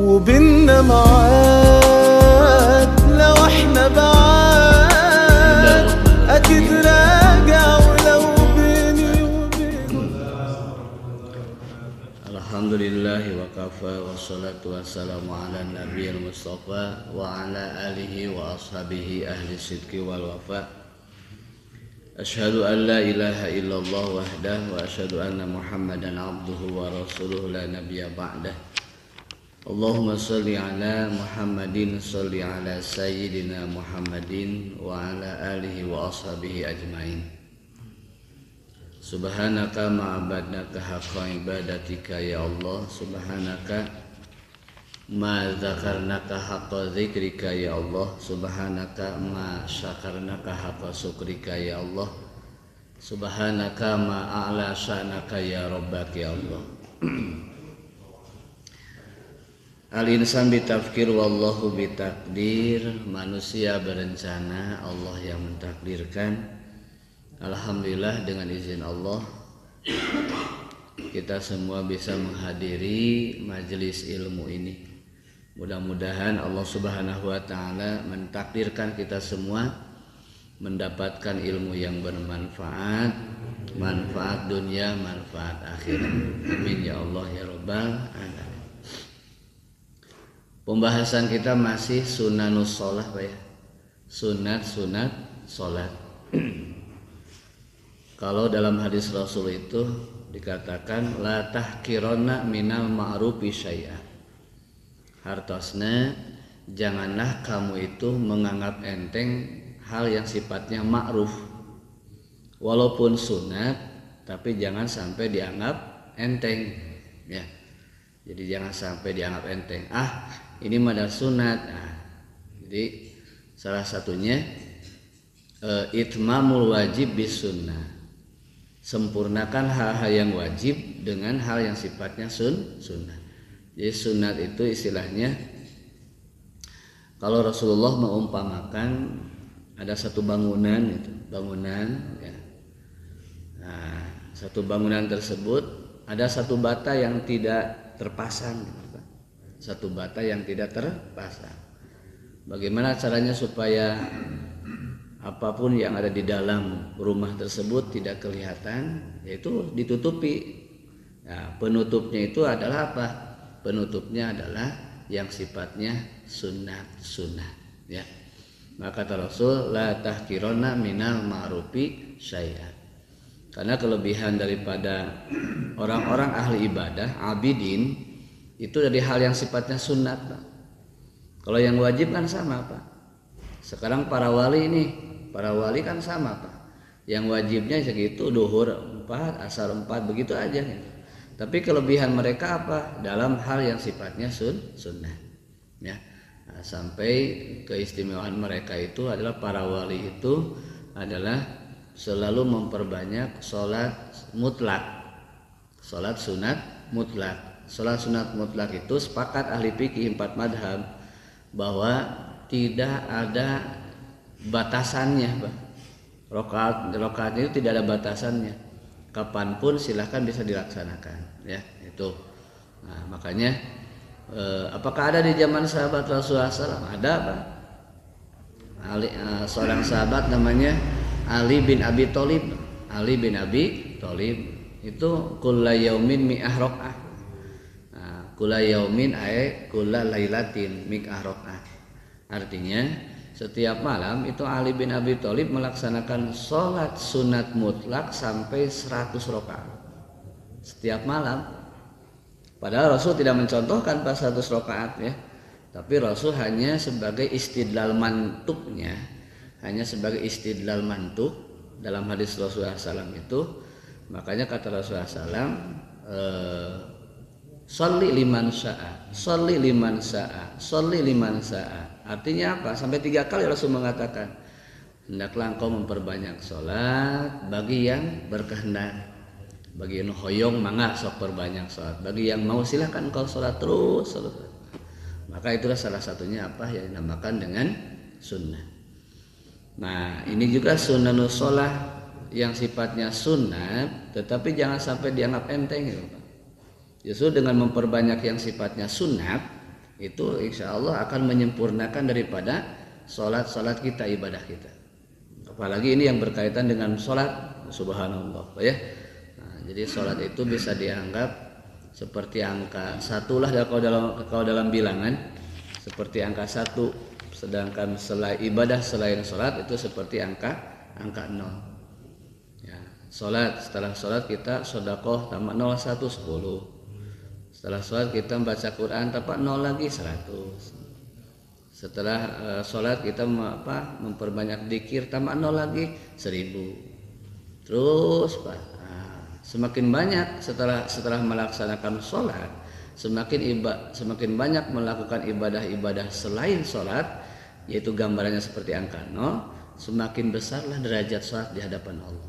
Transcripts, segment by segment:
وبيننا معاد لو احنا بعاد اكيد راجع ولو بيني وبينك. Alhamdulillah wa kafa wassalatu wassalamu ala nabiyil mustafa wa ala alihi wa ashabihi ahli sidqi wal wafa. Asyhadu an la ilaha illallah wahdah wa asyhadu anna Muhammadan abduhu wa rasuluhu la nabiyya ba'dah. Allahumma shalli ala Muhammadin shalli ala sayyidina Muhammadin wa ala alihi wa ashabihi ajmain. Subhanaka ma'abadnaka haqqa ibadatika ya Allah. Subhanaka ma zakarnaka haqqa zikrika ya Allah. Subhanaka ma syakarnaka haqqa syukrika ya Allah. Subhanaka ma a'la sya'naka ya rabbak ya Allah. Al-insan bitafkir wallahu bitakdir. Manusia berencana, Allah yang mentakdirkan. Alhamdulillah dengan izin Allah kita semua bisa menghadiri majelis ilmu ini. Mudah-mudahan Allah Subhanahu wa taala mentakdirkan kita semua mendapatkan ilmu yang bermanfaat, manfaat dunia, manfaat akhirat. Amin ya Allah ya rabbal alamin. Pembahasan kita masih sunanus sholat, Pak ya. Sunat-sunat sholat. Kalau dalam hadis Rasul itu dikatakan la tahkironna minal ma'rufi syai'a. Hartosna janganlah kamu itu menganggap enteng hal yang sifatnya ma'ruf. Walaupun sunat tapi jangan sampai dianggap enteng ya. Jadi jangan sampai dianggap enteng. Ah, ini mah sunat. Nah, jadi salah satunya itmamul wajib bis sunnah. Sempurnakan hal-hal yang wajib dengan hal yang sifatnya sunnah. Jadi sunat itu istilahnya kalau Rasulullah mengumpamakan ada satu bangunan itu, bangunan ya. Nah, satu bangunan tersebut ada satu bata yang tidak terpasang gitu, Pak. Satu bata yang tidak terpasang. Bagaimana caranya supaya apapun yang ada di dalam rumah tersebut tidak kelihatan, yaitu ditutupi. Nah, penutupnya itu adalah apa? Penutupnya adalah yang sifatnya sunnah ya. Maka kata Rasul la tahkironna minal ma'rufi syai'an. Karena kelebihan daripada orang-orang ahli ibadah, abidin, itu dari hal yang sifatnya sunnat, Pak. Kalau yang wajib kan sama, Pak. Sekarang para wali ini, para wali kan sama, Pak. Yang wajibnya segitu, duhur 4, asar 4, begitu aja gitu. Tapi kelebihan mereka apa? Dalam hal yang sifatnya sunnah ya. Nah, sampai keistimewaan mereka itu adalah para wali itu adalah selalu memperbanyak sholat mutlak, sholat sunat mutlak. Sholat sunat mutlak itu sepakat ahli fikih 4 madhab bahwa tidak ada batasannya, Pak. Rakaatnya itu tidak ada batasannya. Kapanpun silahkan bisa dilaksanakan, ya itu. Nah, makanya apakah ada di zaman sahabat Rasulullah SAW? Ada, Pak. Seorang sahabat namanya Ali bin Abi Thalib. Ali bin Abi Thalib itu kulla yaumin mi'ah rakaah. Nah, kulla yaumin ay kulla lailatin mi'ah rakaah. Artinya setiap malam itu Ali bin Abi Thalib melaksanakan sholat sunat mutlak sampai 100 rakaat setiap malam. Padahal Rasul tidak mencontohkan pas 100 rakaat ya, tapi Rasul hanya sebagai istidlal mantuknya, hanya sebagai istidlal mantuk dalam hadis Rasulullah SAW itu. Makanya kata Rasulullah SAW, sholli liman sya'a, sholli liman sya'a, sholli liman sya'a. Artinya apa? Sampai 3 kali Rasul mengatakan, hendaklah engkau memperbanyak sholat bagi yang berkehendak. Bagi yang hoyong mangga sok perbanyak sholat. Bagi yang mau silahkan engkau sholat terus. Maka itulah salah satunya apa yang dinamakan dengan sunnah. Nah, ini juga sunnanus sholat yang sifatnya sunat, tetapi jangan sampai dianggap enteng gitu, Pak. Justru dengan memperbanyak yang sifatnya sunat itu insya Allah akan menyempurnakan daripada sholat kita, ibadah kita. Apalagi ini yang berkaitan dengan sholat, subhanallah ya. Nah, jadi sholat itu bisa dianggap seperti angka 1 lah kalau dalam bilangan, seperti angka 1, sedangkan ibadah selain sholat itu seperti angka 0 ya. Setelah sholat kita sedekah tambah 0 1 10. Setelah sholat kita membaca Quran tambah 0 lagi 100. Setelah sholat kita memperbanyak dzikir tambah 0 lagi 1000. Terus Pak, semakin banyak setelah melaksanakan sholat, semakin banyak melakukan ibadah-ibadah selain sholat, yaitu gambarannya seperti angka 0, semakin besarlah derajat sholat di hadapan Allah.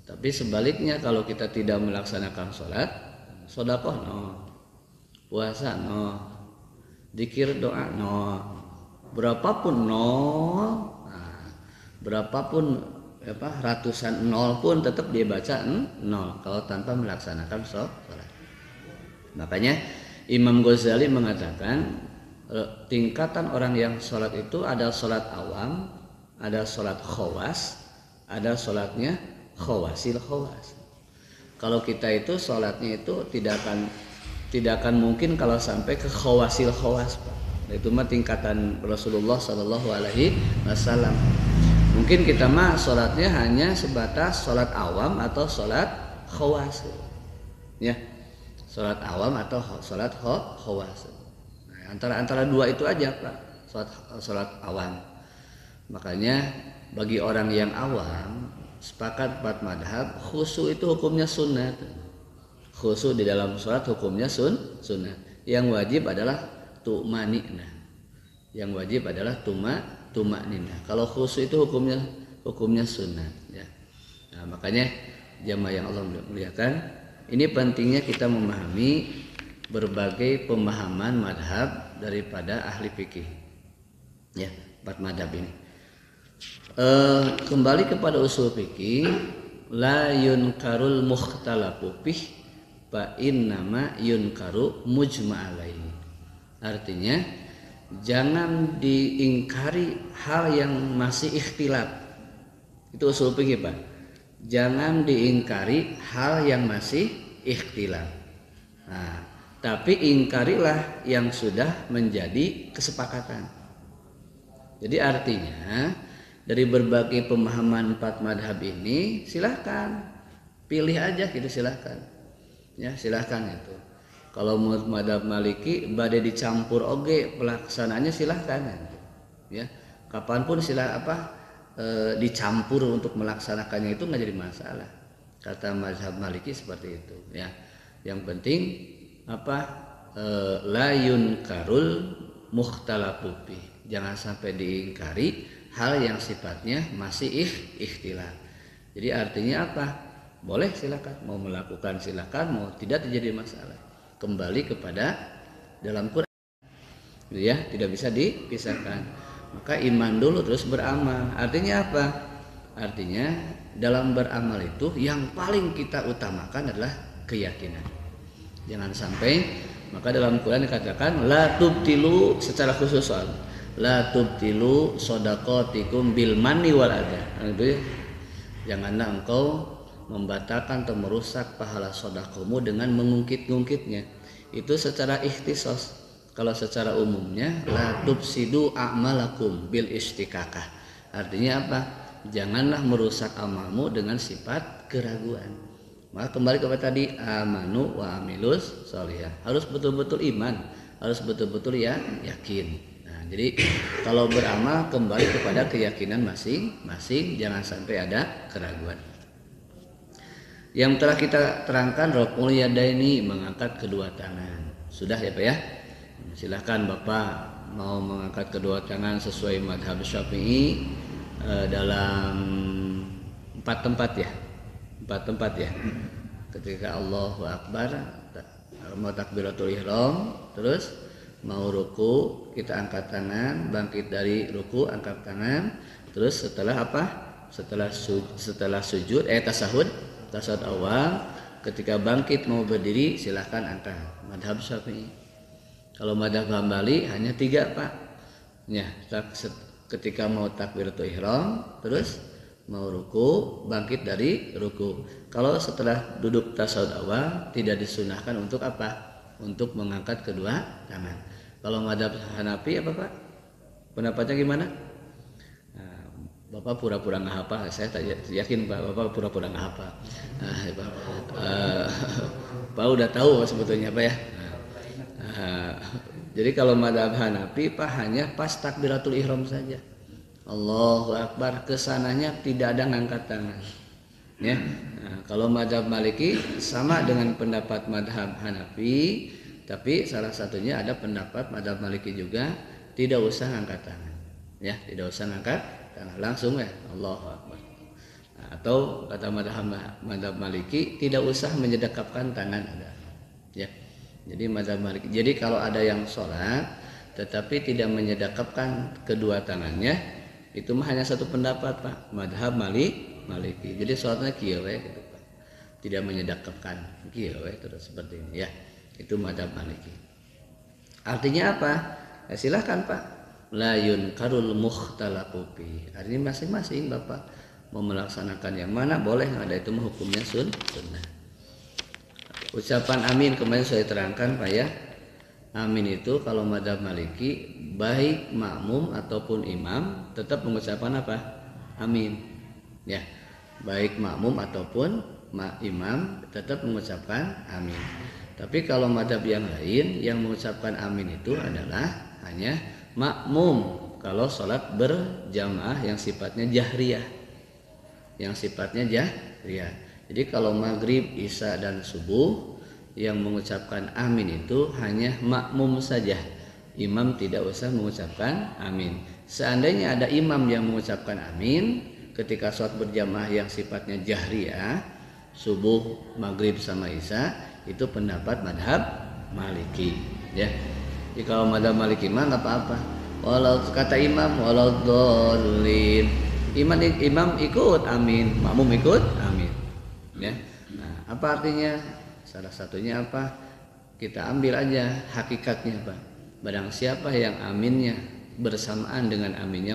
Tapi sebaliknya kalau kita tidak melaksanakan sholat, sedekah 0, puasa 0, dzikir doa 0, berapapun 0, berapapun ratusan 0 pun tetap dia baca 0 kalau tanpa melaksanakan sholat. Makanya Imam Ghazali mengatakan tingkatan orang yang sholat itu ada sholat awam, ada sholat khawas, ada sholatnya khawasil khawas. Kalau kita itu sholatnya itu tidak akan mungkin kalau sampai ke khawasil khawas, Pak. Itu mah tingkatan Rasulullah Shallallahu Alaihi Wasallam. Mungkin kita mah sholatnya hanya sebatas sholat awam atau sholat khawas, ya, sholat awam atau sholat khawas. Nah, antara dua itu aja Pak, sholat awam. Makanya bagi orang yang awam, sepakat 4 madhab, khusyuk itu hukumnya sunnah. Khusyuk di dalam sholat hukumnya sunnah. Yang wajib adalah tu'maninah. Yang wajib adalah tu'maninah. Kalau khusyuk itu hukumnya sunnah ya. Nah, makanya jamaah yang Allah muliakan, ini pentingnya kita memahami berbagai pemahaman madhab daripada ahli fikih ya, 4 madhab ini. Kembali kepada usul fikih, la yunkarul mukhtalafu fih fa innama yunkaru mujma'alaihi. Artinya jangan diingkari hal yang masih ikhtilaf. Itu usul fikih, Pak. Jangan diingkari hal yang masih ikhtilaf. Nah, tapi ingkarilah yang sudah menjadi kesepakatan. Jadi artinya dari berbagai pemahaman 4 madhab ini silahkan pilih aja gitu, silahkan ya, silahkan itu. Kalau menurut madhab Maliki badai dicampur oge pelaksanaannya silahkan ya, kapanpun dicampur untuk melaksanakannya itu nggak jadi masalah, kata madhab Maliki seperti itu ya. Yang penting la yunkarul mukhtalafu fih, jangan sampai diingkari hal yang sifatnya masih ikhtilaf. Jadi artinya apa? Boleh silakan, mau melakukan silakan, mau tidak terjadi masalah. Kembali kepada dalam Quran, ya, tidak bisa dipisahkan. Maka iman dulu terus beramal. Artinya apa? Artinya dalam beramal itu yang paling kita utamakan adalah keyakinan. Jangan sampai, maka dalam Quran dikatakan la tubtilu, secara khusus soal la tubtilu shadaqatikum bil manni wal adha. Itu ya. Janganlah engkau membatalkan atau merusak pahala sedekahmu dengan mengungkit-ungkitnya. Itu secara ikhtisas. Kalau secara umumnya la tubsidu a'malakum bil istikakah. Artinya apa? Janganlah merusak amalmu dengan sifat keraguan. Maka kembali kepada tadi amanu wa amilus sholihah. Harus betul-betul iman, harus betul-betul ya yakin. Jadi kalau beramal kembali kepada keyakinan masing-masing, jangan sampai ada keraguan. Yang telah kita terangkan, raf'ul yadaini, mengangkat kedua tangan. Sudah ya Pak ya? Silahkan Bapak mau mengangkat kedua tangan sesuai madhab Syafi'i dalam 4 tempat ya. 4 tempat ya. Ketika Allahu Akbar, mau takbiratul ihram, terus mau ruku kita angkat tangan, bangkit dari ruku angkat tangan, terus setelah apa? Setelah sujud tasahud awal, ketika bangkit mau berdiri silahkan angkat. Madhab Syafi'i. Kalau madzhab Hambali hanya 3 Pak. Ya, ketika mau takbiratul ihram, terus mau ruku, bangkit dari ruku. Kalau setelah duduk tasyahud awal tidak disunahkan untuk apa? Untuk mengangkat kedua tangan. Kalau madzhab Hanafi apa Pak? Pendapatnya gimana? Nah, Bapak pura-pura nggak hafal, saya tak yakin Pak. Bapak pura-pura nggak hafal. Pak udah tahu sebetulnya Pak ya. Jadi kalau madzhab Hanafi Pak hanya pas takbiratul ihram saja. Allahu Akbar, kesananya tidak ada ngangkat tangan. Ya. Nah, kalau madzhab Maliki sama dengan pendapat madzhab Hanafi, tapi salah satunya ada pendapat madzhab Maliki juga tidak usah ngangkat tangan. Ya, tidak usah ngangkat tangan, langsung ya Allahu Akbar. Nah, atau kata madzhab Maliki tidak usah menyedekapkan tangan ada. Ya. Jadi madzhab Maliki. Jadi kalau ada yang sholat tetapi tidak menyedekapkan kedua tangannya, itu mah hanya satu pendapat Pak, madzhab Maliki. Jadi sholatnya kieu we gitu Pak. Tidak menyedekapkan kieu we terus seperti ini ya. Itu madzhab Maliki. Artinya apa? Ya, silahkan Pak. La yunkarul mukhtalafu fi. Artinya masing-masing Bapak mau melaksanakan yang mana boleh, ada itu mah hukumnya sunnah. Ucapan amin kemarin saya terangkan Pak ya. Amin itu kalau madzhab Maliki baik makmum ataupun imam tetap mengucapkan apa? Amin. Ya. Baik makmum ataupun imam tetap mengucapkan amin. Tapi kalau madzhab yang lain yang mengucapkan amin itu adalah hanya makmum kalau sholat berjamaah yang sifatnya jahriyah. Yang sifatnya jahriyah. Jadi kalau maghrib, isya dan subuh yang mengucapkan amin itu hanya makmum saja. Imam tidak usah mengucapkan amin. Seandainya ada imam yang mengucapkan amin ketika sholat berjamaah yang sifatnya jahriyah, subuh, maghrib sama isya, itu pendapat madhab Maliki. Ya. Jadi kalau madhab Maliki mah nggak apa-apa. Walau kata imam, walau dhalin. Imam ikut amin, makmum ikut amin. Ya. Nah, apa artinya? Salah satunya apa? Kita ambil aja hakikatnya Pak. Barang siapa yang aminnya bersamaan dengan aminnya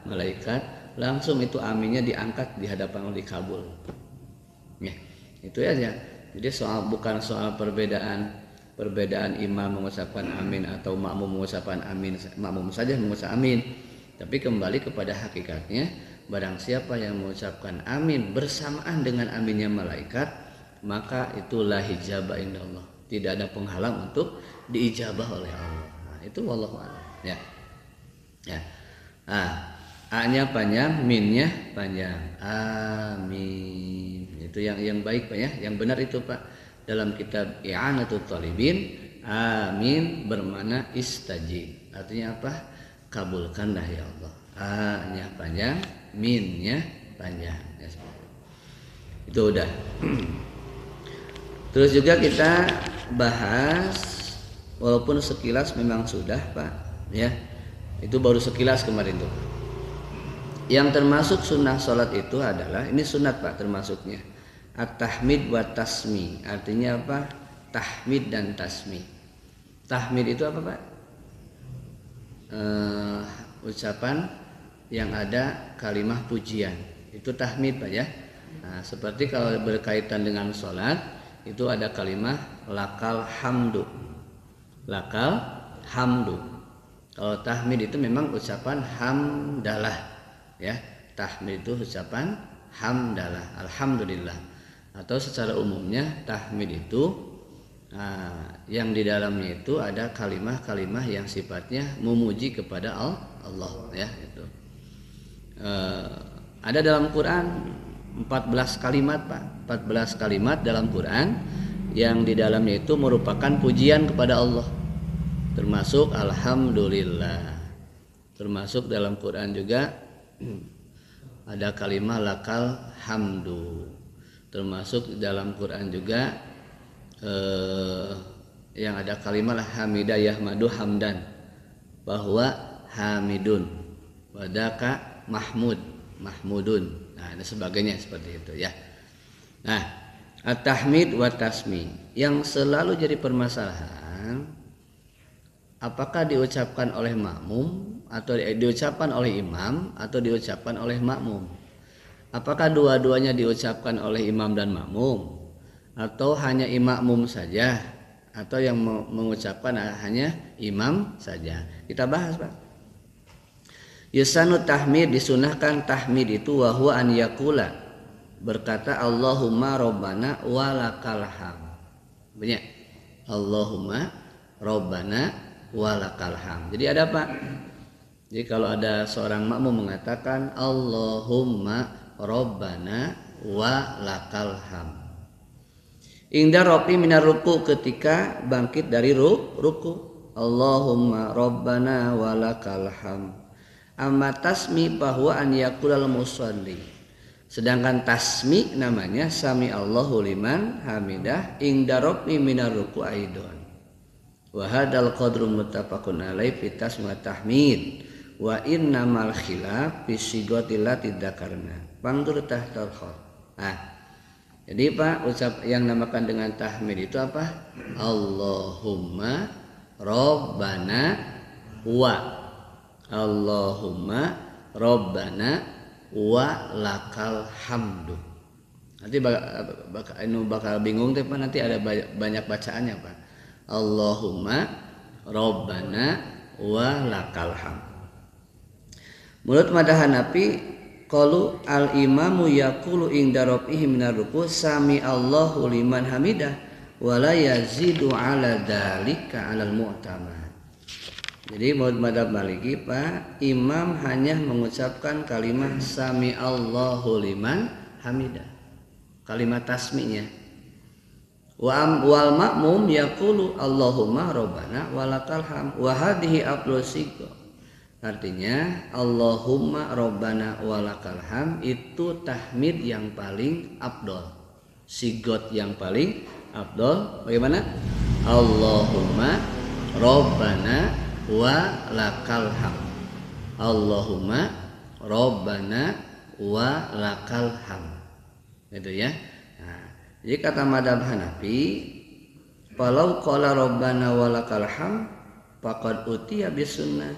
malaikat, langsung itu aminnya diangkat di hadapan Allah dikabul. Ya, itu aja. Jadi bukan soal perbedaan imam mengucapkan amin atau makmum mengucapkan amin, makmum saja mengucap amin. Tapi kembali kepada hakikatnya, barang siapa yang mengucapkan amin bersamaan dengan aminnya malaikat, maka itulah hijabah indallah. Tidak ada penghalang untuk diijabah oleh Allah. Nah, itu wallahu a'lam. Ya. Ya. A-nya panjang, min-nya panjang. Amin. Itu yang baik Pak ya. Yang benar itu Pak. Dalam kitab I'anatul Talibin, amin bermakna istajib. Artinya apa? Kabulkanlah ya Allah. A-nya panjang, min-nya panjang. Ya, itu udah. Terus juga kita bahas, walaupun sekilas memang sudah Pak, ya. Itu baru sekilas kemarin tuh. Yang termasuk sunnah sholat itu adalah, ini sunat Pak termasuknya, at-tahmid wa tasmi. Artinya apa? Tahmid dan tasmi. Tahmid itu apa Pak? Ucapan yang ada kalimah pujian, itu tahmid Pak ya. Nah, seperti kalau berkaitan dengan sholat itu ada kalimah lakal hamdu. Lakal hamdu. Kalau tahmid itu memang ucapan hamdalah ya. Tahmid itu ucapan hamdalah, alhamdulillah. Atau secara umumnya tahmid itu yang di dalamnya itu ada kalimah-kalimah yang sifatnya memuji kepada Allah ya itu. Ada dalam Quran 14 kalimat Pak, 14 kalimat dalam Quran yang di dalamnya itu merupakan pujian kepada Allah. Termasuk alhamdulillah. Termasuk dalam Quran juga ada kalimah lakal hamdu. Termasuk dalam Quran juga yang ada kalimat hamidah yahmadu hamdan, bahwa hamidun wadaka mahmudun. Nah, dan sebagainya seperti itu ya. Nah, at-tahmid wa tasmi yang selalu jadi permasalahan apakah diucapkan oleh makmum atau diucapkan oleh imam atau diucapkan oleh makmum? Apakah dua-duanya diucapkan oleh imam dan makmum atau hanya makmum saja atau yang mengucapkan hanya imam saja? Kita bahas, Pak. Yusanu tahmid, disunahkan tahmid itu wa huwa an yaqula, berkata Allahumma rabbana wa lakal hamd. Banyak. Allahumma rabbana wa lakal hamd. Jadi ada apa? Jadi kalau ada seorang makmum mengatakan Allahumma rabbana wa lakal hamd, ingda rafi minar ruku, ketika bangkit dari ruku, Allahumma rabbana wa lakal hamd. Amma tasmi bahwa an yaqulal musalli, sedangkan tasmi namanya sami Allahu liman hamidah ingda rafi minar ruku aidon. Wa hadzal qadru muttafaqun alaihi fi tasmi wa tahmid wa innamal khilaf fi sigatil lati dzakarna. Pangdur tahtal khot. Jadi Pak, ucap yang namakan dengan tahmid itu apa? Allahumma rabbana wa, Allahumma rabbana wa lakal hamdu. Nanti bakal bingung tapi nanti ada banyak bacaannya Pak. Allahumma rabbana wa lakal hamd. Menurut madhab Hanafi, qalu al imamu yaqulu inda rafihi minar ruku sami Allahu liman hamidah wa la yazidu ala dzalika alal mu'tamad. Jadi menurut madhab Maliki Pak, imam hanya mengucapkan kalimat sami Allahu liman hamidah, kalimat tasminya. Wal makmum yaqulu Allahumma rabbana walakal hamd wa hadhihi afdal sigo. Artinya Allahumma rabbana walakal hamd itu tahmid yang paling afdal, sigot yang paling afdal. Bagaimana? Allahumma rabbana walakal hamd, Allahumma rabbana walakal hamd. Itu ya. Jadi kata madhab Hanafi, falau qala rabbana walakal hamd faqad utiya bisunnah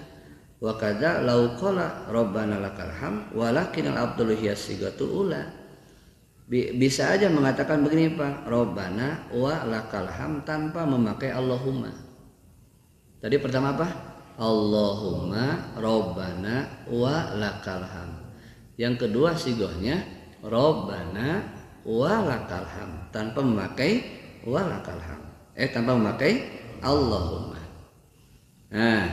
wa kadza lau qala rabbana lakal hamd walakin al afdalu hiya sigatul ula. Bisa aja mengatakan begini Pak, rabbana wa lakal hamd tanpa memakai Allahumma. Tadi pertama apa? Allahumma rabbana wa lakal hamd. Yang kedua sigohnya rabbana wa lakal hamd tanpa memakai wa lakal hamd, tanpa memakai Allahumma. Nah,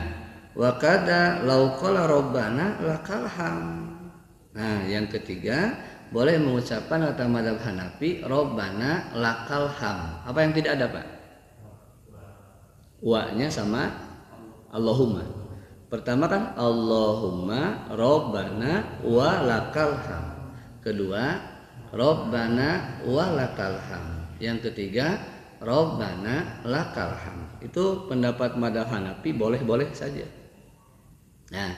wa kada lau qala rabbana lakal hamd. Nah, yang ketiga boleh mengucapkan kata madhab Hanafi rabbana lakal hamd. Apa yang tidak ada Pak? Wa-nya sama Allahumma. Pertama kan Allahumma rabbana wa lakal hamd. Kedua rabbana wa lakal hamd. Yang ketiga rabbana lakal hamd. Itu pendapat madhab Hanafi, boleh-boleh saja. Nah,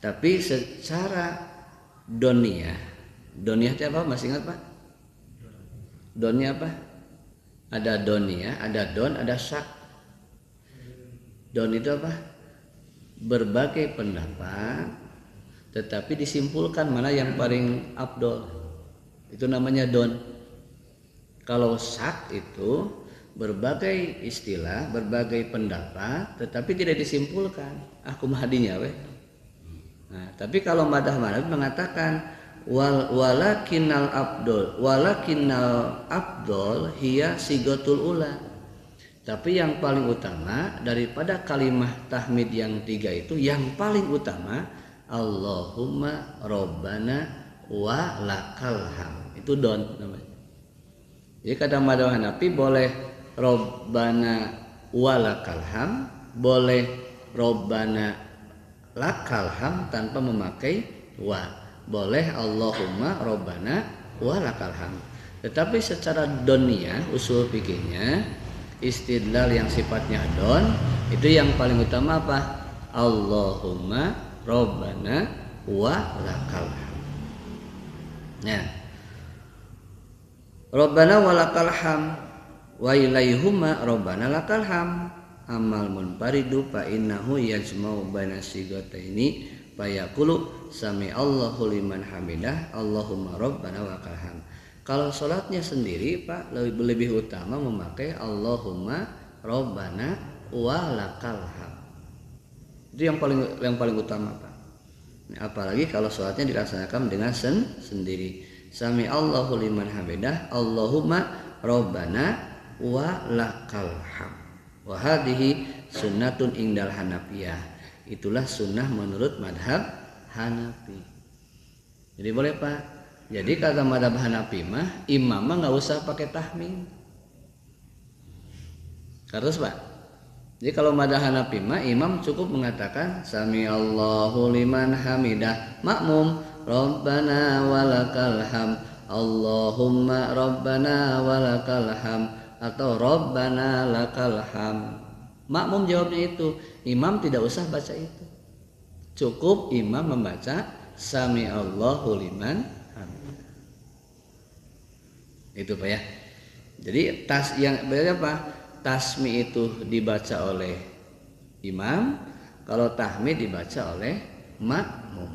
tapi secara doniyah itu apa? Masih ingat Pak? Donnya apa? Ada doniyah, ada don, ada syak. Don itu apa? Berbagai pendapat, tetapi disimpulkan mana yang paling afdol. Itu namanya don. Kalau syak itu berbagai istilah, berbagai pendapat, tetapi tidak disimpulkan. Aku mahadinya weh. Nah, tapi kalau madhab Hanafi mengatakan walakinnal afdol hiya sigatul ula. Tapi yang paling utama daripada kalimat tahmid yang tiga itu, yang paling utama Allahumma rabbana wa lakal hamd. Itu don namanya. Jadi kata madhab Hanafi boleh rabbana wa lakal hamd, boleh rabbana lakal hamd tanpa memakai wa, boleh Allahumma rabbana wa lakal hamd. Tetapi secara doniyah, usul fikihnya, istidlal yang sifatnya don, itu yang paling utama apa? Allahumma rabbana wa lakal hamd. Nah, rabbana wa lakal hamd wa ilaihuma rabbana lakal hamd. amal munfaridu fa innahu yajma'u baina sigataini fa yaqulu sami Allahu liman hamidah Allahumma rabbana wa lakal hamd. Kalau salatnya sendiri Pak lebih utama memakai Allahumma rabbana wa lakal hamd. Itu yang paling utama Pak. Apalagi kalau salatnya dilaksanakan dengan sendiri. Sami Allahu liman hamidah Allahumma rabbana wa lakal hamd. Wa hadhihi sunnatun indal Hanafiyah. Itulah sunnah menurut madhab Hanafi. Jadi boleh Pak. Jadi kata madhab Hanafi mah imam mah nggak usah pakai tahmid. Terus Pak. Jadi kalau madhab Hanafi mah imam cukup mengatakan sami Allahu liman hamidah, makmum rabbana walakal hamd Allahumma rabbana walakal hamd atau rabbana lakal hamd. Makmum jawabnya itu, imam tidak usah baca itu. Cukup imam membaca sami Allahu liman hamidah. Itu Pak ya. Jadi yang berarti apa? Tasmi itu dibaca oleh imam, kalau tahmid dibaca oleh makmum.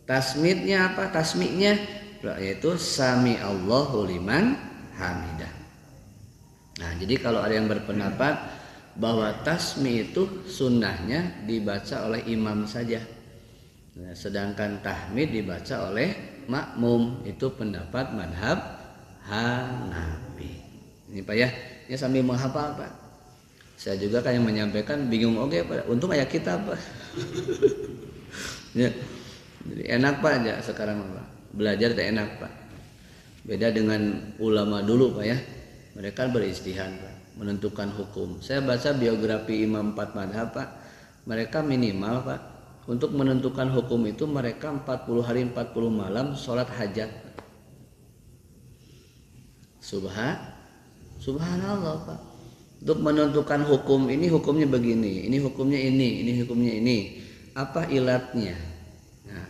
Tasmidnya apa? Tasmidnya yaitu sami Allahu liman hamidah. Nah, jadi kalau ada yang berpendapat bahwa tasmi itu sunnahnya dibaca oleh imam saja, nah, sedangkan tahmid dibaca oleh makmum, itu pendapat madhab Hanafi. Ini Pak ya. Ya sambil menghafal Pak. Saya juga kayak menyampaikan bingung Pak. Untung ayat kita Pak. Ya. Jadi enak Pak aja sekarang Pak. Belajar tak enak Pak. Beda dengan ulama dulu Pak ya. Mereka beristihad Pak, menentukan hukum. Saya baca biografi imam 4 madhab Pak. Mereka minimal Pak, untuk menentukan hukum itu mereka 40 hari 40 malam sholat hajat. Subhanallah Pak. Untuk menentukan hukum ini hukumnya begini, ini hukumnya ini hukumnya ini. Apa ilatnya? Nah,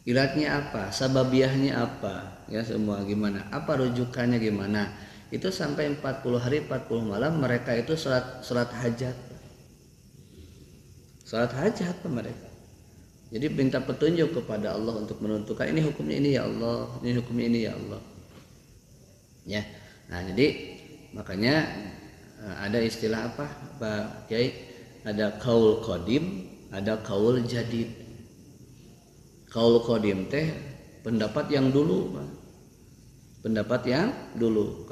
ilatnya apa? Sababiahnya apa? Ya semua gimana? Apa rujukannya gimana? Itu sampai 40 hari 40 malam mereka itu salat hajat. Salat hajat Pak mereka. Jadi minta petunjuk kepada Allah untuk menentukan ini hukumnya ini ya Allah, ini hukumnya ini ya Allah. Ya. Nah, jadi makanya ada istilah apa Pak Kiai? Ada kaul qadim, ada kaul jadid. Kaul qadim teh pendapat yang dulu Pak. Pendapat yang dulu.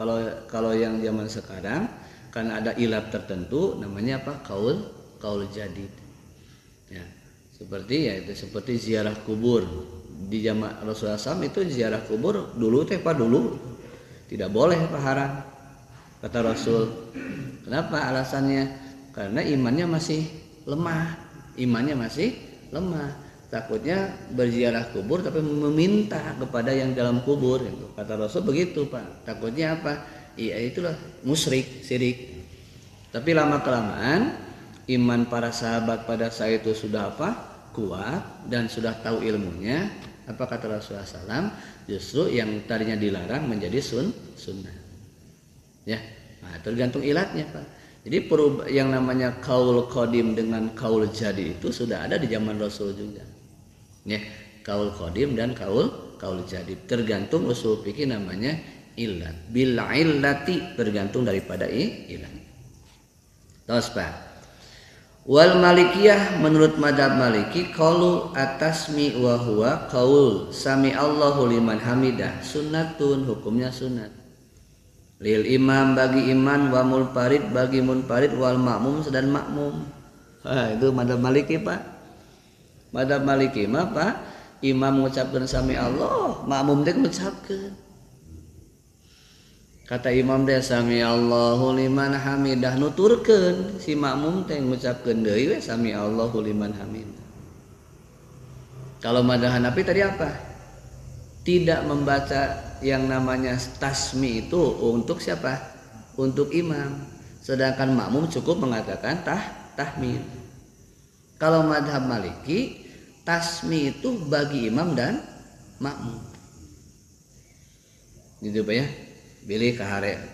Kalau yang zaman sekarang kan ada ilat tertentu namanya apa? Kaul jadid. Ya. Seperti ziarah kubur. Di zaman Rasulullah SAW itu ziarah kubur dulu teh Pak dulu. Tidak boleh Pak, haram. Kata Rasul. Kenapa alasannya? Karena imannya masih lemah. Takutnya berziarah kubur tapi meminta kepada yang dalam kubur. Kata Rasul begitu Pak. Takutnya apa? Iya itulah musyrik, syirik. Tapi lama kelamaan iman para sahabat pada saat itu sudah apa? Kuat dan sudah tahu ilmunya. Apa kata Rasulullah SAW? Justru yang tadinya dilarang menjadi sunnah. Ya, nah, tergantung ilatnya Pak. Jadi yang namanya kaul qadim dengan kaul jadi itu sudah ada di zaman Rasul juga. Ya, kaul qadim dan kaul jadi tergantung usul fikih namanya ilat. Bil illati tergantung daripada ilat. Terus Pak. Wal Malikiyah menurut madhab Maliki qaulu atasmi wa huwa qaul sami Allahu liman hamidah sunnatun, hukumnya sunat. Lil imam bagi iman, wa mulfarid bagi munfarid, wal makmum dan makmum. Itu madhab Maliki Pak. Madhab Maliki mah Pak, imam mengucapkan sami Allah, makmum teh mengucapkan. Kata imam teh sami Allahu liman hamidah, nuturkeun si makmum teh ngucapkeun deui we sami Allahu liman hamidah. Kalau madhab Hanafi tadi apa? Tidak membaca yang namanya tasmi itu untuk siapa? Untuk imam. Sedangkan makmum cukup mengatakan tahmid. Kalau madhab Maliki, tasmi itu bagi imam dan makmum. Gitu Pak ya. Pilih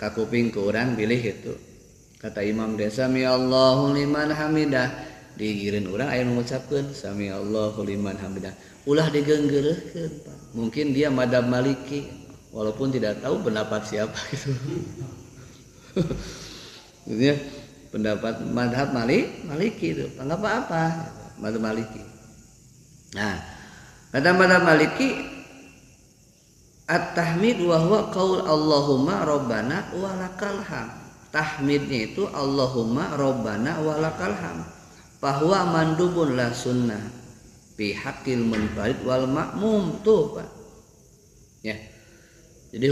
ke kuping ke orang pilih itu. kata imam dia sami Allahu liman hamidah, digireun urang aya mengucapkeun sami Allahu liman hamidah, ulah digeunggeureurkeun Pak. Mungkin dia madhab Maliki walaupun tidak tahu pendapat siapa gitu. Maksudnya pendapat madhab Maliki itu enggak apa-apa, madhab Maliki. Nah, kata madhab Maliki at-tahmid wa huwa qaul Allahumma rabbana wa lakal hamd. Tahmidnya itu Allahumma rabbana wa lakal hamd. Bahwa mandubun la sunnah fi haqqil munfarid wal ma'mum tuh Pak. Ya. Jadi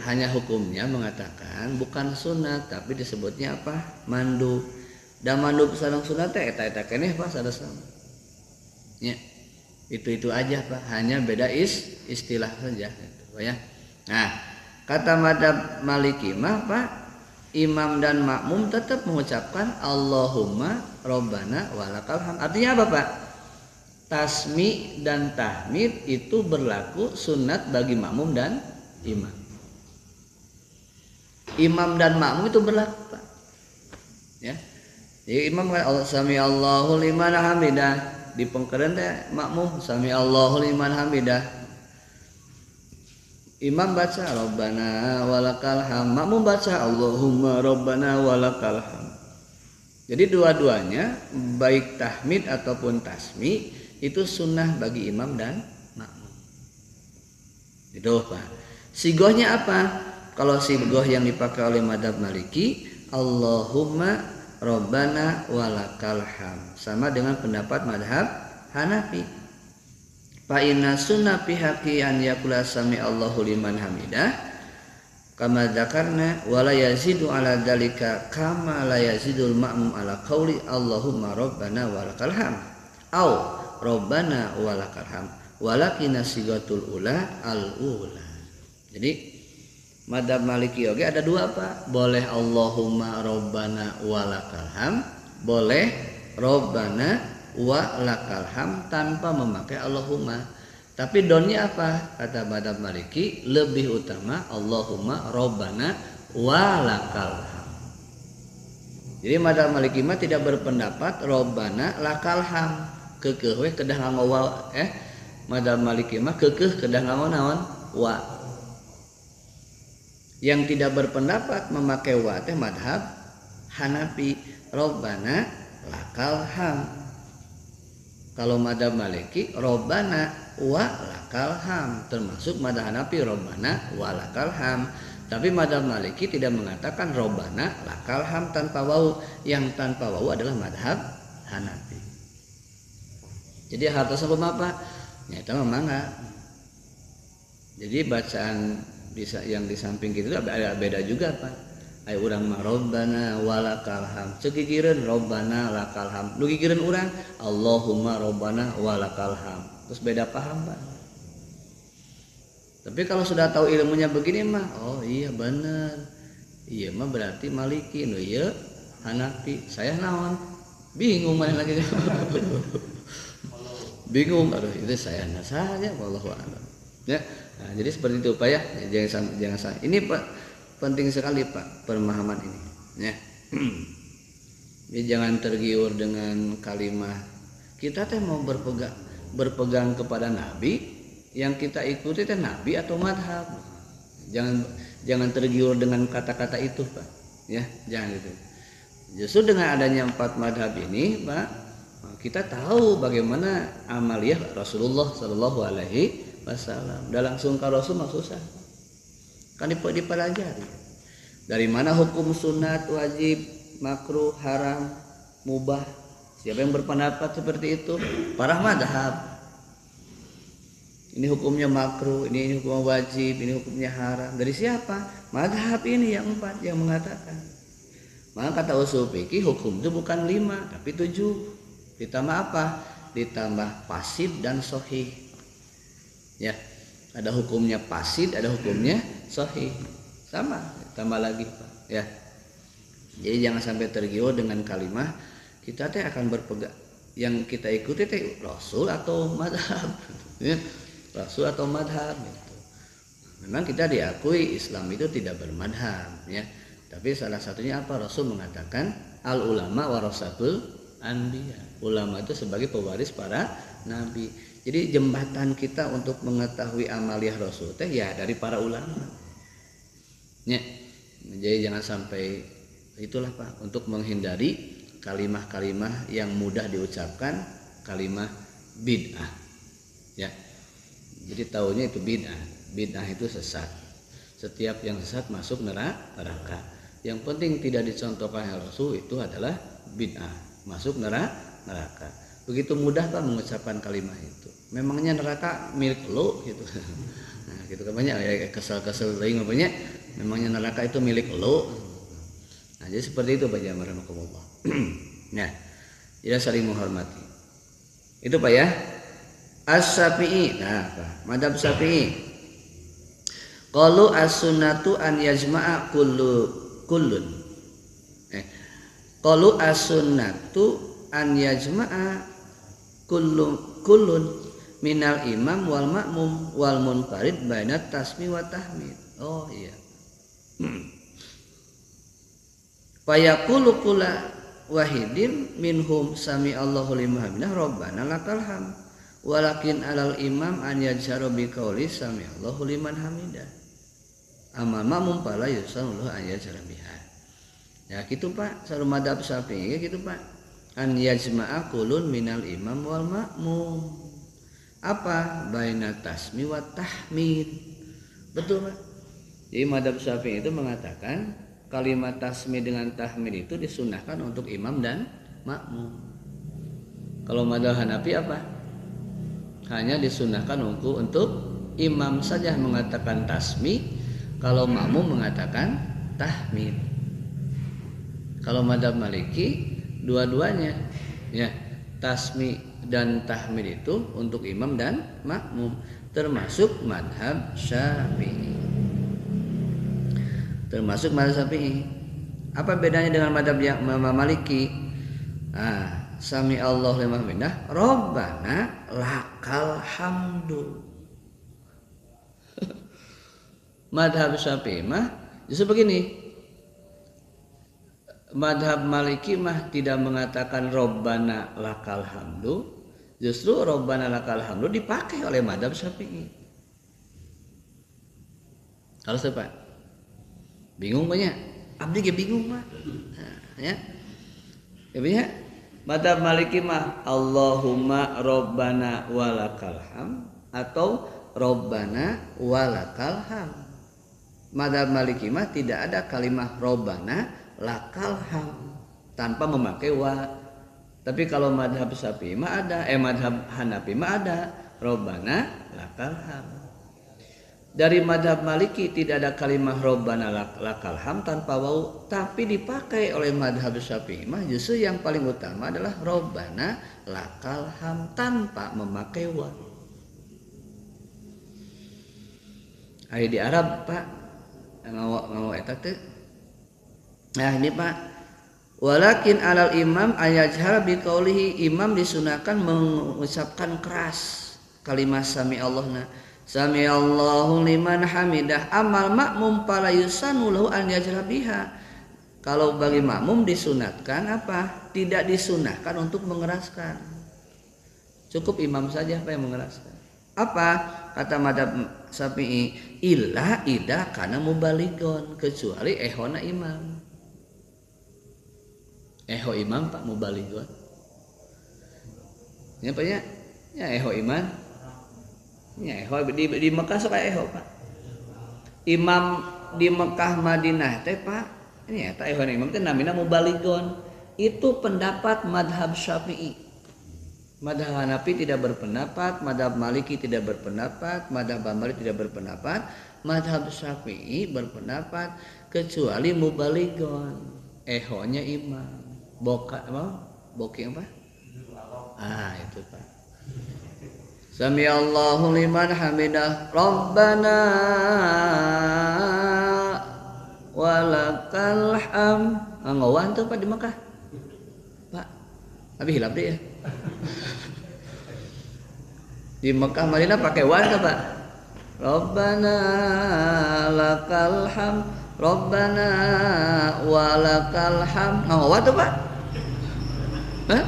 hanya hukumnya mengatakan bukan sunat tapi disebutnya apa? Mandub. Dan mandub sareng sunat teh eta keneh Pak sadasana. Ya. Itu aja Pak, hanya beda istilah saja gitu, ya. Nah, kata madhab Maliki mah Pak, imam dan makmum tetap mengucapkan Allahumma rabbana walakal hamd. Artinya apa Pak? Tasmi dan tahmid itu berlaku sunat bagi makmum dan imam. Imam dan makmum itu berlaku Pak. Ya. Jadi imam kan sami Allahu liman hamidah, di pengkeren teh makmum sami Allahu liman hamidah. Imam baca Rabbana walakal hamd, makmum baca Allahumma Rabbana walakal hamd. Jadi dua-duanya baik tahmid ataupun tasmi itu sunnah bagi imam dan makmum. Itu Pak. Sigohnya apa? Kalau sigoh yang dipakai oleh madhab Maliki, Allahumma Rabbana walakal hamd, sama dengan pendapat madhab Hanafi. Fa inna sunnah fi haqqi an yaqula sami Allahu liman hamidah kama dzakarna wala yazidu ala dzalika kama la yazidul ma'mum ala qauli Allahumma rabbana walakal hamd au rabbana walakal hamd walakin sigatul ula al ula. Jadi madhab Maliki oke ada dua Pak, boleh Allahumma rabbana walakal hamd, boleh rabbana wa lakal hamd tanpa memakai Allahumma. Tapi donnya apa? Kata madhab Maliki lebih utama Allahumma rabbana wa lakal hamd. Jadi madhab Maliki mah tidak berpendapat rabbana lakal hamd. Keukeuh we kedah nganggo wa madhab Maliki mah keukeuh kedah nganggo naon? Wa. Yang tidak berpendapat memakai wa teh madhab Hanafi, rabbana lakal hamd. Kalau madhab Maliki Rabbana wa lakal hamd, termasuk madhab Hanafi Rabbana wa lakal hamd. Tapi madhab Maliki tidak mengatakan Rabbana lakal hamd tanpa wawu. Yang tanpa wawu adalah madhab Hanafi. Jadi hal tersebut apa? Nyata memang. Jadi bacaan bisa yang di samping itu ada beda juga Pak. Ay urang mah Rabbana walakal hamd, cegigireun Rabbana lakal hamd, nu gigireun urang Allahumma Rabbana walakal hamd. Terus beda paham Pak. Tapi kalau sudah tahu ilmunya begini mah, oh iya benar. Iya mah berarti Maliki, nu ieu Hanafi. Saya naon? Bingung mana lagi. Bingung, aduh itu saya saja wallahu a'lam. Ya. Nah, jadi seperti itu Pak ya. Jangan ini Pak penting sekali Pak pemahaman ini ya. Jadi jangan tergiur dengan kalimat kita teh mau berpegang kepada Nabi, yang kita ikuti teh Nabi atau madhab. Jangan tergiur dengan kata-kata itu Pak ya, jangan gitu. Justru dengan adanya 4 madhab ini Pak, kita tahu bagaimana amaliyah Rasulullah Shallallahu Alaihi Wasallam. Udah langsung ke Rasul mah susah. Kan dipelajari dari mana hukum sunat, wajib, makruh, haram, mubah. Siapa yang berpendapat seperti itu? Para madhab. Ini hukumnya makruh, ini hukumnya wajib, ini hukumnya haram. Dari siapa? Madhab ini yang 4 yang mengatakan. Maka kata usul fikih hukum itu bukan 5 tapi 7. Ditambah apa? Ditambah fasid dan sahih. Ya. Ada hukumnya fasid, ada hukumnya sahih. Sama, tambah lagi Pak ya. Jadi jangan sampai tergiur dengan kalimat kita teh akan berpegang, yang kita ikuti teh Rasul atau madhab ya. Rasul atau madhab gitu. Memang kita diakui Islam itu tidak bermadhab ya. Tapi salah satunya apa? Rasul mengatakan al ulama warasatul anbiya. Ulama itu sebagai pewaris para nabi. Jadi jembatan kita untuk mengetahui amaliyah Rasul teh ya dari para ulama. Ya. Jadi jangan sampai itulah Pak, untuk menghindari kalimah-kalimah yang mudah diucapkan, kalimah bid'ah. Ya. Jadi taunya itu bid'ah. Bid'ah itu sesat. Setiap yang sesat masuk neraka. Yang penting tidak dicontohkan oleh Rasul itu adalah bid'ah, masuk neraka. Begitu mudah Pak mengucapkan kalimat itu. Memangnya neraka milik lo gitu. Nah, gitu kan banyak ya kesel-kesel lain banyak. Memangnya neraka itu milik lo. Nah, jadi seperti itu Pak Jamar rahimakumullah. Nah, ya saling menghormati. Itu Pak ya. As-Syafi'i. Nah, Pak, madzhab Syafi'i. Qalu as-sunnatu an yajma'a kullun. Qalu as-sunnatu an yajma'a kullun minal imam wal ma'mum wal munfarid baina tasmi wa tahmid. Oh iya. Fayaqulu kula wahidin minhum sami Allahu liman hamidah rabbana lakal hamd walakin alal imam an yajharu bi qauli sami Allahu liman hamidah. Amal ma'mum pala yusanullah an yajhara biha. Ya gitu Pak, saru madzhab Syafi'i gitu Pak. An yajma'a kulun minal imam wal ma'mum. Apa? Baina tasmi wa tahmid. Betul Pak. Jadi madzhab Syafi'i itu mengatakan kalimat tasmi dengan tahmid itu disunahkan untuk imam dan makmum. Kalau madzhab Hanafi apa? Hanya disunahkan untuk imam saja mengatakan tasmi, kalau makmum mengatakan tahmid. Kalau madzhab Maliki dua-duanya ya, tasmi dan tahmid itu untuk imam dan makmum, termasuk madzhab Syafi'i. Termasuk madzhab Syafi'i. Apa bedanya dengan madzhab yang Maliki? Sami Allah liman hamidah, Rabbana lakal hamdu. Madhab Syafi'i mah justru begini. Madhab Maliki mah tidak mengatakan Rabbana lakal hamdu, justru Rabbana lakal hamdu dipakai oleh madhab Syafi'i. Kalau siapa? Bingung banyak. Abdi ge bingung mah. Ya. Ya madhab Maliki mah Allahumma Rabbana walakal hamd atau Rabbana walakal hamd. Madzhab Maliki mah tidak ada kalimat Rabbana lakal hamd tanpa memakai wa. Tapi kalau madzhab Syafi'i mah ada, madzhab Hanafi mah ada Rabbana lakal hamd. Dari madzhab Maliki tidak ada kalimat Rabbana lakal hamd tanpa waw, tapi dipakai oleh madzhab Syafi'i mah justru yang paling utama adalah Rabbana lakal hamd tanpa memakai wa. Ayo di Arab Pak ngawak eta teh. Nah ini Pak, walakin alal imam ayajhar bi qaulihi, imam disunahkan mengucapkan keras kalimat sami Allahna. Sami Allahu liman hamidah. Amal makmum pala yusanu lahu an yajhar biha. Kalau bagi makmum disunatkan apa? Tidak disunahkan untuk mengeraskan. Cukup imam saja apa yang mengeraskan. Apa? Kata madzhab Syafi'i, illa ida kana mubaligon, kecuali ehona imam. Eho imam Pak mubaligon. Ya Pak ya? Ya eho imam. Ya eho di Mekah sok eho Pak. Imam di Mekah Madinah teh Pak. Ini eta ehona imam teh namina mubaligon. Itu pendapat madhab Syafi'i. Madhab Hanafi tidak berpendapat, madhab Maliki tidak berpendapat, madhab Hambali tidak berpendapat, madhab Syafi'i berpendapat kecuali mubaligon, ehonya imam, boki apa? Itu Pak. Sami Allahu liman hamidah, Rabbana walakal hamd. Ngawan tuh Pak di Mekah. Pak, tapi hilap deh ya. Di Mekah Madinah pakai wan Pak. Rabbana lakal hamd Rabbana walakal hamd. Ngomong apa tuh Pak? Hah?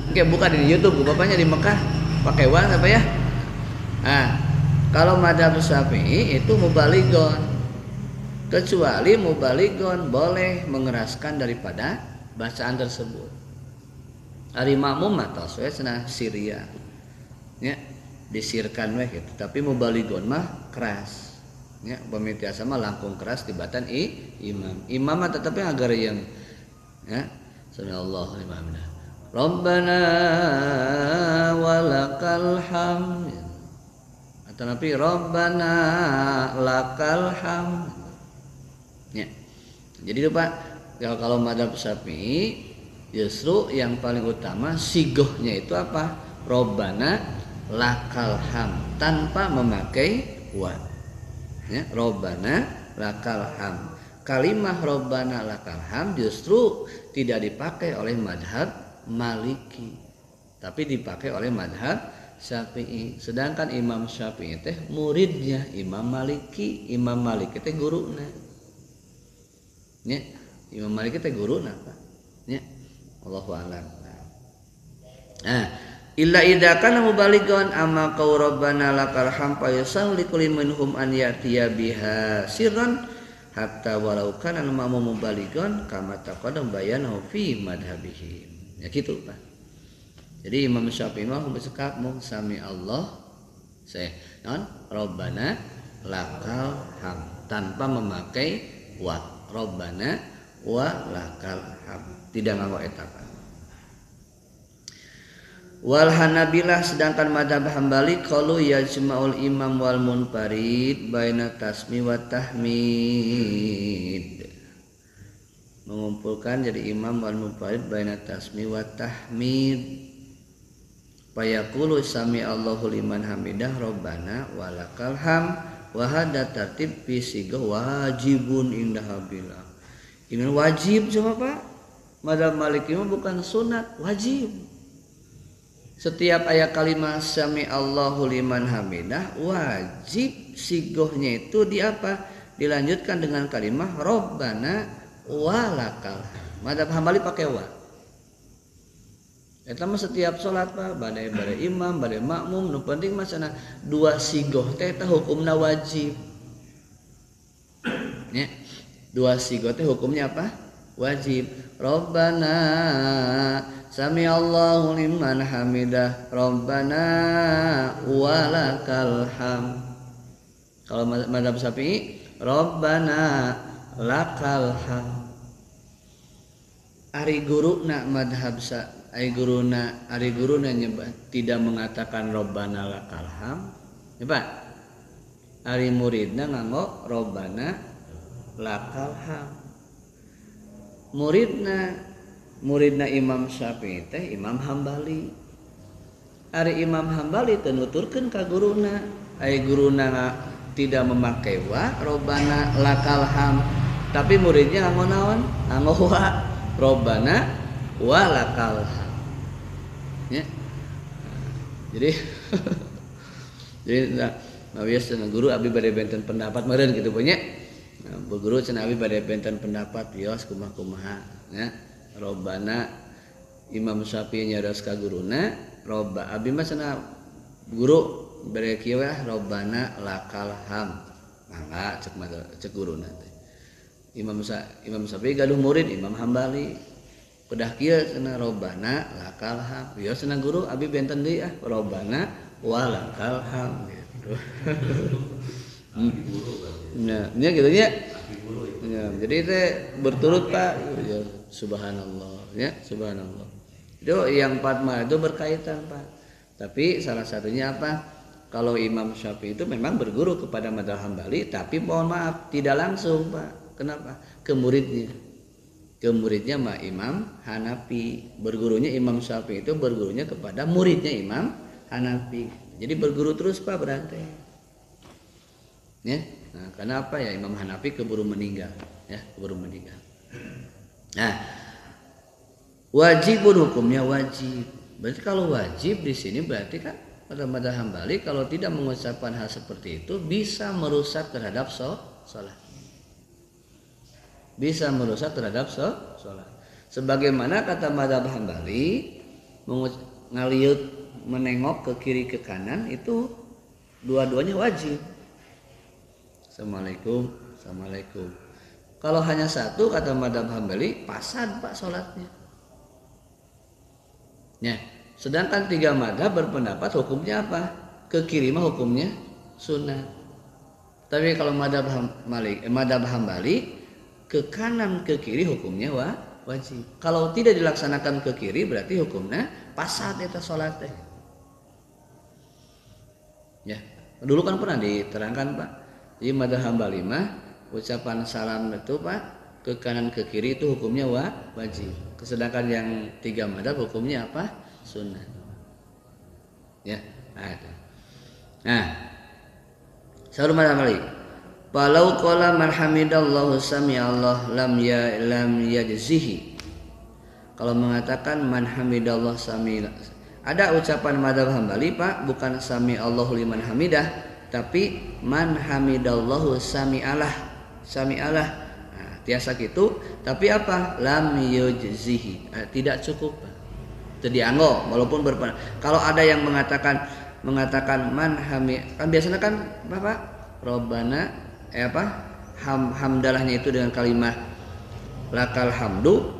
Oke, buka di YouTube, bapaknya di Mekah pakai wa apa ya? Nah, kalau madzhab Syafi'i itu mubalighon. Kecuali mubalighon boleh mengeraskan daripada bacaan tersebut. Ari makmum matos we cenah Syria. Ya, disirkan we gitu. Tapi mubalighon mah keras. Ya, pemitiasa mah langkung keras tibatan imam. Imam mah tetapi agar yang ya, sallallahu alaihi wasallam. Rabbana walakal hamd. Atau nabi Rabbana lakal hamd. Ya. Jadi itu Pak, kalau madzhab Syafi'i justru yang paling utama sigohnya itu apa? Rabbana lakal hamd tanpa memakai wa. Ya, Rabbana lakal hamd. Kalimah Rabbana lakal hamd justru tidak dipakai oleh madzhab Maliki, tapi dipakai oleh madzhab Syafi'i. Sedangkan Imam Syafi'i teh muridnya Imam Maliki, Imam Maliki teh guruna. Ya, Imam Maliki teh guruna Pak. Ya, Allahu a'lam. Nah, illa idza kana mubalighon amma qaul rabbana lakal hamd fa yusalli kulli minhum an yatiya biha sirran hatta walau kana al-ma'mum mubalighon kama taqaddam bayanahu fi madhhabihim. Ya gitu Pak. Jadi Imam Syafi'i mah bersekap mau sami Allah non Rabbana lakal hamd tanpa memakai wa. Rabbana wa lakal hamd. Tidak nganggo eta Pak. Wal Hanabilah sedangkan madzhab Hambali qalu yajma'ul imam wal munfarid baina tasmi wa tahmid. Mengumpulkan jadi imam wal munfarid baina tasmi wa tahmid. Fayaqulu sami Allahu liman hamidah Rabbana walakal hamd wa hadza tartib fi sighah wajibun indah bila. Ini wajib sama Pak. Madzhab Maliki bukan sunat, wajib. Setiap ayat kalimat sami Allahu liman hamidah wajib sigohnya itu di apa? Dilanjutkan dengan kalimat Rabbana walakal hamd. Madzhab Hambali pakai wa. Eta mah setiap salat Pak, badai imam, badai makmum, nu penting mah cenah dua sigoh teh eta hukumna wajib. Ya. Dua sigoh teh hukumnya apa? Wajib. Rabbana sami Allahu liman hamidah Rabbana walakal hamd. Kalau madzhab Syafi'i Rabbana lakal hamd. Ari guruna madzhab Ari guruna tidak mengatakan Rabbana lakal hamd. Ya Pak. Ari muridna nganggo Rabbana lakal hamd. Muridna Imam Syafi'i teh Imam Hambali. Ari Imam Hambali teh nuturkeun ka guruna, ai guruna tidak memakai wa Rabbana lakal hamd. Tapi muridnya nganggo naon? Nganggo wa Rabbana wa lakal hamd. Ya. Jadi biasa guru abi bade benten pendapat meureun kitu punya. Nah, guru cenah abi bade benten pendapat bios kumaha ya. Rabbana Imam Syafi'i nyaros ka guruna, robba abi mah cenah guru bade kieu Rabbana lakal hamd. Mangga cek guruna teh. Imam Syafi'i gaduh murid Imam Hambali. Udah kieu cenah Rabbana lakal hamd. Bieu cenah guru abi benten deui Rabbana walakal hamd gitu. Nah, nya gitu nya. Ya, jadi teh berturut Pak. Ya, subhanallah ya, subhanallah. Itu yang empat mah itu berkaitan Pak. Tapi salah satunya apa? Kalau Imam Syafi'i itu memang berguru kepada madzhab Hambali, tapi mohon maaf tidak langsung Pak. Kenapa? Ke muridnya mah Imam Hanafi. Bergurunya Imam Syafi'i itu bergurunya kepada muridnya Imam Hanafi. Jadi berguru terus Pak berarti. Ya. Nah, karena apa ya Imam Hanafi keburu meninggal, ya, keburu meninggal. Nah, wajibun hukumnya wajib. Berarti kalau wajib di sini berarti kan pada madzhab Hambali kalau tidak mengucapkan hal seperti itu bisa merusak terhadap salat. bisa merusak terhadap sholat. Sebagaimana kata mazhab Hambali, ngaliut menengok ke kiri ke kanan itu dua-duanya wajib. Assalamualaikum, assalamualaikum. Kalau hanya satu kata mazhab Hambali, fasad Pak sholatnya. Ya, sedangkan tiga mazhab berpendapat hukumnya apa? Ke kiri mah hukumnya sunat. Tapi kalau mazhab Hambali ke kanan ke kiri hukumnya wajib. Kalau tidak dilaksanakan ke kiri berarti hukumnya fasad eta salat teh. Ya, dulu kan pernah diterangkan Pak. Di mazhab Hambali mah ucapan salam itu Pak ke kanan ke kiri itu hukumnya wajib. Sedangkan yang tiga mazhab hukumnya apa? Sunnah. Ya, ada. Nah, sahur mazhab Hambali. Walau qala man hamidallahu sami'allah lam yajzihi. Kalau mengatakan man hamidallah sami'allah. Ada ucapan mazhab Hambali Pak, bukan sami'allahu liman hamidah, tapi man hamidallahu sami'alah. Sami'alah. Nah, tiasa gitu, tapi apa? Lam yajzihi. Tidak cukup Pak. Itu dianggo walaupun kalau ada yang mengatakan man hamid, kan biasanya kan Bapak Robbana hamdalahnya itu dengan kalimat lakal hamdu.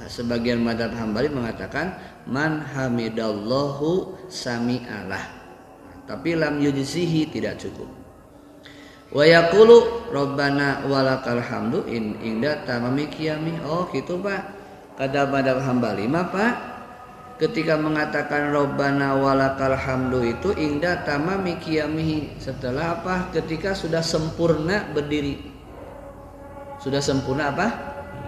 Sebagian mazhab Hambali mengatakan man hamidallahu sami'alah, tapi lam yujzihi, tidak cukup. Wa yaqulu rabbana walakal hamdu inda tamami qiyami. Oh gitu Pak, kata mazhab Hambali mah Pak, ketika mengatakan Rabbana walakal hamdu itu inda tamami qiyamihi, setelah apa? Ketika sudah sempurna berdiri. Sudah sempurna apa?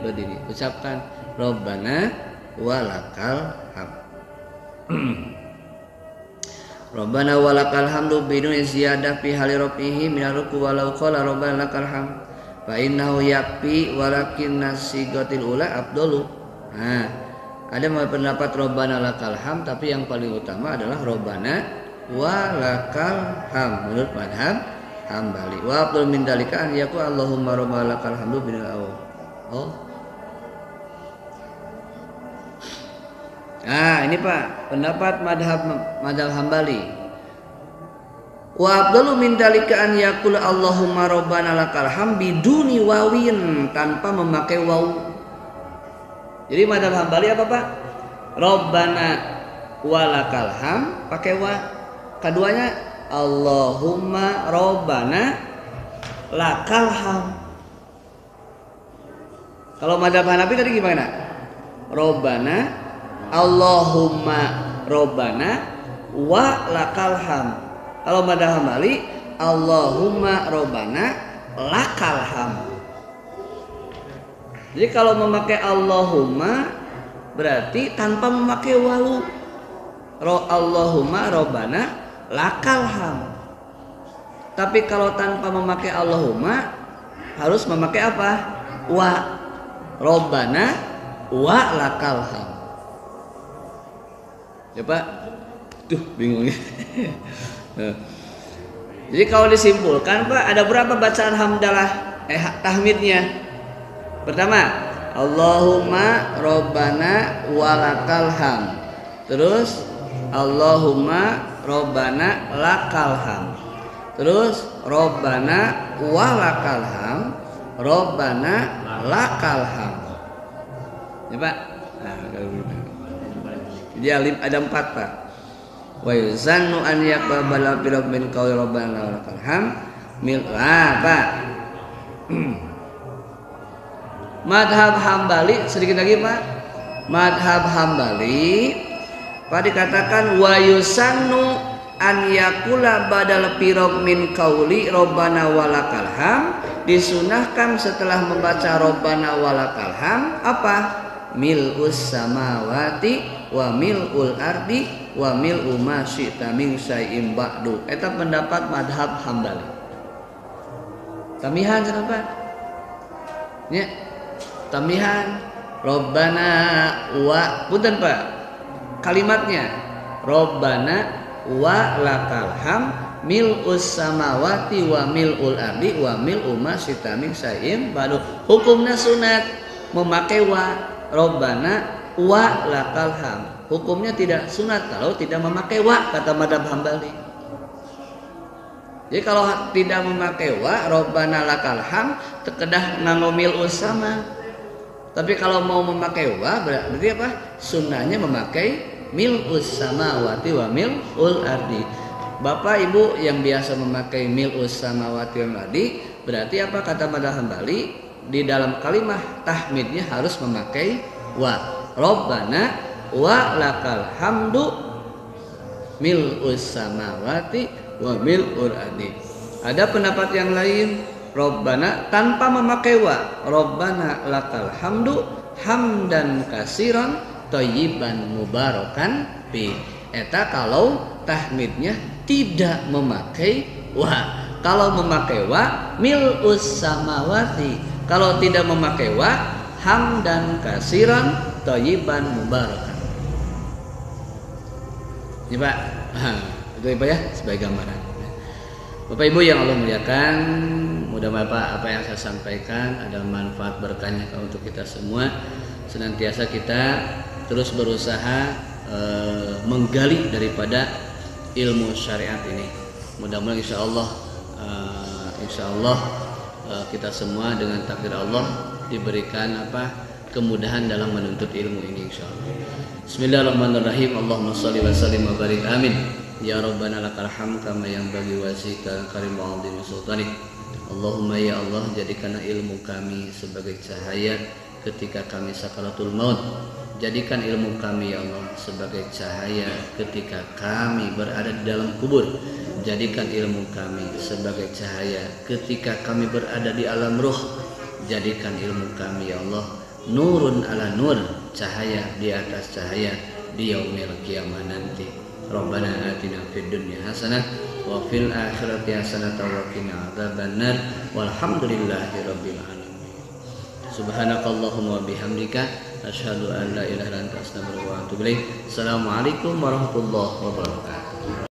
Berdiri. Ucapkan Rabbana walakal hamdu. Rabbana walakal hamdu bidun ziyadah fi hali rafihi min ruku walau qala Rabbana lakal hamd fa innahu yakfi walakin nasigatil ula afdalu. Nah, ada pendapat Rabbana lakal ham, tapi yang paling utama adalah Rabbana wa lakal ham menurut mazhab Hambali. Wa afdal min dalika an yaqul Allahumma rabbana lakal hamdu bil awal. Oh. Nah, ini Pak, pendapat mazhab Hambali. Wa afdalu min dalika an yaqul Allahumma rabbana lakal ham biduni wawin, tanpa memakai waw. Jadi mazhab Hambali apa Pak? Rabbana walakal ham pakai wa. Keduanya Allahumma rabbana lakal ham. Kalau mazhab Hanafi tadi gimana? Rabbana Allahumma rabbana wa lakal ham. Kalau mazhab Hambali Allahumma rabbana lakal ham. Jadi kalau memakai Allahumma berarti tanpa memakai wawu. Allahumma rabbana lakal ham. Tapi kalau tanpa memakai Allahumma harus memakai apa? Wa. Rabbana wa lakal ham. Ya Pak. Duh, bingung ya. Jadi kalau disimpulkan Pak, ada berapa bacaan hamdalah tahmidnya? Pertama, Allahumma rabbana walakal ham. Terus Allahumma rabbana lakal ham. Terus rabbana walakal ham, rabbana lakal ham. Ya Pak. Nah, jadi ada 4 Pak. Wa yuzannu an yaqbala bi rabbin qawli rabbana walakal ham Pak. Madhab Hambali sedikit lagi Pak. Madhab Hambali Pak dikatakan wa yusannu an yakula badal pirog min qauli Rabbana walakal ham. Disunahkan setelah membaca Rabbana walakal ham apa? Mil'us samawati wa mil'ul ardi wa mil'u ma syi'ta min syai'in ba'du. Eta pendapat madhab Hambali. Tamihan kenapa? Ya. Tamihan Rabbana wa punten Pak. Kalimatnya Rabbana wa lakal ham mil'us samawati wa mil'ul ardi wa mil'u ma syi'ta min syai'in ba'du. Hukumnya sunat memakai wa Rabbana wa lakal ham. Hukumnya tidak sunat kalau tidak memakai wa, kata madhab Hambali. Jadi kalau tidak memakai wa Rabbana lakal ham terkedah nganggo mil'us sama. Tapi kalau mau memakai wa berarti apa? Sunnahnya memakai mil'us samawati wa mil'ul ardi. Bapak Ibu yang biasa memakai mil'us samawati wa mil'ul ardi, berarti apa kata madhab Hambali? Di dalam kalimah tahmidnya harus memakai wa. Rabbana wa lakal hamdu mil'us samawati wa mil'ul ardi. Ada pendapat yang lain, Rabbana tanpa memakai wa. Rabbana lakal hamdu hamdan kasiran thayyiban mubarakan fi. Eta kalau tahmidnya tidak memakai wa. Kalau memakai wa mil'us samawati. Kalau tidak memakai wa hamdan kasiran thayyiban mubarakan. Ini Pak, itu Pak ya sebagai gambaran. Bapak Ibu yang Allah muliakan, mudah-mudahan apa yang saya sampaikan ada manfaat berkahnya untuk kita semua. Senantiasa kita terus berusaha menggali daripada ilmu syariat ini. Mudah-mudahan insya Allah kita semua dengan takdir Allah diberikan kemudahan dalam menuntut ilmu ini insyaallah. Bismillahirrahmanirrahim. Allahumma shalli wa sallim wa barik amin. Ya Rabbana lakal hamd kama yang bagi wazika karim wa azim sultanik. Allahumma ya Allah, jadikanlah ilmu kami sebagai cahaya ketika kami sakaratul maut. Jadikan ilmu kami ya Allah sebagai cahaya ketika kami berada di dalam kubur. Jadikan ilmu kami sebagai cahaya ketika kami berada di alam ruh. Jadikan ilmu kami ya Allah nurun ala nur, cahaya di atas cahaya di yaumil qiyamah nanti. Rabbana atina fid dunya hasanah wa fil akhirati hasanah wa qina adzabannar walhamdulillahi rabbil alamin. Subhanakallahumma wa bihamdika asyhadu an la ilaha illa anta astaghfiruka wa atubu ilaik. Assalamualaikum warahmatullahi wabarakatuh.